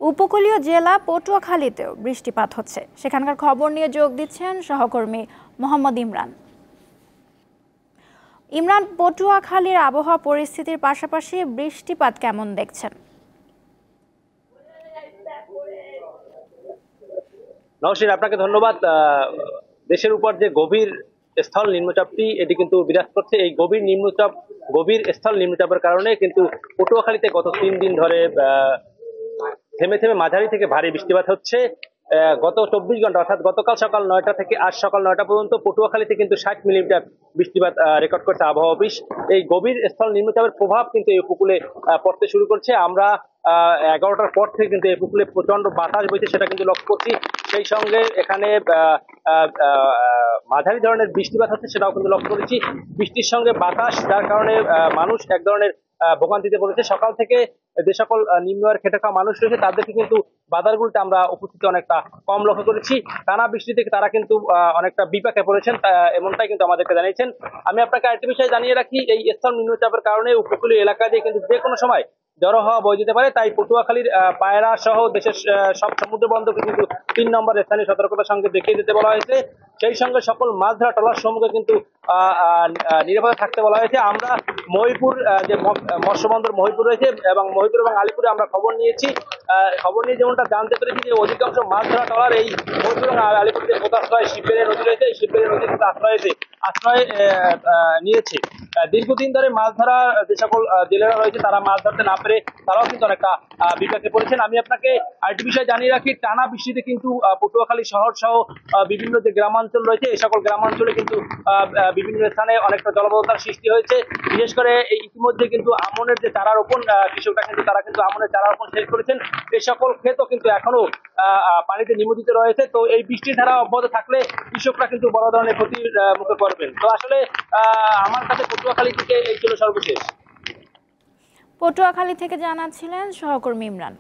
উপকূলীয় জেলা পটুয়াখালীতেও বৃষ্টিপাত হচ্ছে। সেখানকার খবর নিয়ে যোগ দিচ্ছেন সহকর্মী মোহাম্মদ ইমরান। ইমরান, পটুয়াখালীর আবহাওয়া পরিস্থিতির পাশাপাশি বৃষ্টিপাত কেমন দেখছেন? নওশিন, আপনাকে ধন্যবাদ। দেশের উপর যে গভীর স্থল নিম্নচাপটি এটি কিন্তু বিরাজ করছে। এই গভীর স্থল নিম্নচাপের কারণে কিন্তু পটুয়াখালীতে গত 3 দিন ধরে থেমে থেমে মাঝারি থেকে ভারী বৃষ্টিপাত হচ্ছে। গত 24 ঘন্টা অর্থাৎ গতকাল সকাল 9টা থেকে আজ সকাল 9টা পর্যন্ত পটুয়াখালীতে কিন্তু 60 মিলিমিটার বৃষ্টিপাত রেকর্ড করছে আবহাওয়া অফিস। এই গভীর স্থল নিম্নচাপের প্রভাব কিন্তু এই উপকূলে পড়তে শুরু করছে। আমরা 11টার পর থেকে কিন্তু এই উপকূলে প্রচন্ড বাতাস বইছে, সেটা কিন্তু লক্ষ্য করছি। সেই সঙ্গে এখানে মাঝারি ধরনের বৃষ্টিপাত হচ্ছে, সেটাও কিন্তু লক্ষ্য করেছি। বৃষ্টির সঙ্গে বাতাস, যার কারণে মানুষ এক ধরনের ভোগান্তিতে পড়েছে। সকাল থেকে যে সকল নিম্ন আয়ের খেটে খাওয়া মানুষ রয়েছে তাদের কিন্তু বাজারগুলোতে আমরা উপস্থিতি অনেকটা কম লক্ষ্য করেছি। টানা বৃষ্টি থেকে তারা কিন্তু অনেকটা বিপাকে পড়েছেন, এমনটাই কিন্তু আমাদেরকে জানিয়েছেন। আমি আপনাকে আরেকটি বিষয় জানিয়ে রাখি, এই স্থল নিম্নচাপের কারণে উপকূলীয় এলাকা দিয়ে কিন্তু যে কোনো সময় জড়ো হওয়া বয়ে যেতে পারে। তাই পটুয়াখালীর পায়রা সহ দেশের সব সমুদ্র বন্দরকে কিন্তু 3 নম্বর স্থানীয় সতর্কতার সঙ্গে দেখিয়ে দিতে বলা হয়েছে। সেই সঙ্গে সকল মাছ ধরা ট্রলার সমূহকে কিন্তু নিরাপদে থাকতে বলা হয়েছে। আমরা মহিপুর যে মৎস্য বন্দর মহিপুর রয়েছে এবং মহিপুর এবং আলিপুরে আমরা খবর নিয়েছি। খবর নিয়ে যেমনটা জানতে পেরেছি যে অধিকাংশ মাছ ধরা ট্রলার এই মহিপুর এবং আলিপুরে যে পোতাশ্রয় শিববেড়ে নদী রয়েছে, এই শিববেড়ে নদী কিন্তু আশ্রয় নিয়েছে। দীর্ঘদিন ধরে মাছ ধরা যে সকল জেলেরা রয়েছে তারা মাছ ধরতে না পেরে তারাও কিন্তু অনেকটা বিপাকে পড়েছেন। আমি আপনাকে আরেকটি বিষয় জানিয়ে রাখি, টানা বৃষ্টিতে কিন্তু পটুয়াখালী শহর সহ বিভিন্ন যে গ্রামাঞ্চল রয়েছে এই সকল গ্রামাঞ্চলে কিন্তু বিভিন্ন স্থানে অনেকটা জলাবদ্ধতার সৃষ্টি হয়েছে। বিশেষ করে ইতিমধ্যে কিন্তু আমনের যে চারা রোপণ, কৃষকরা কিন্তু তারা কিন্তু আমনের চারা রোপণ শেষ করেছেন। এই সকল ক্ষেতও কিন্তু এখনো পানিতে নিমজ্জিত রয়েছে। তো এই বৃষ্টির ধারা অব্যাহত থাকলে কৃষকরা কিন্তু বড় ধরনের ক্ষতির মুখে পড়বেন। তো আসলে আমার কাছে পটুয়াখালী থেকে এই ছিল সর্বশেষ। পটুয়াখালী থেকে জানাচ্ছিলেন সহকর্মী ইমরান।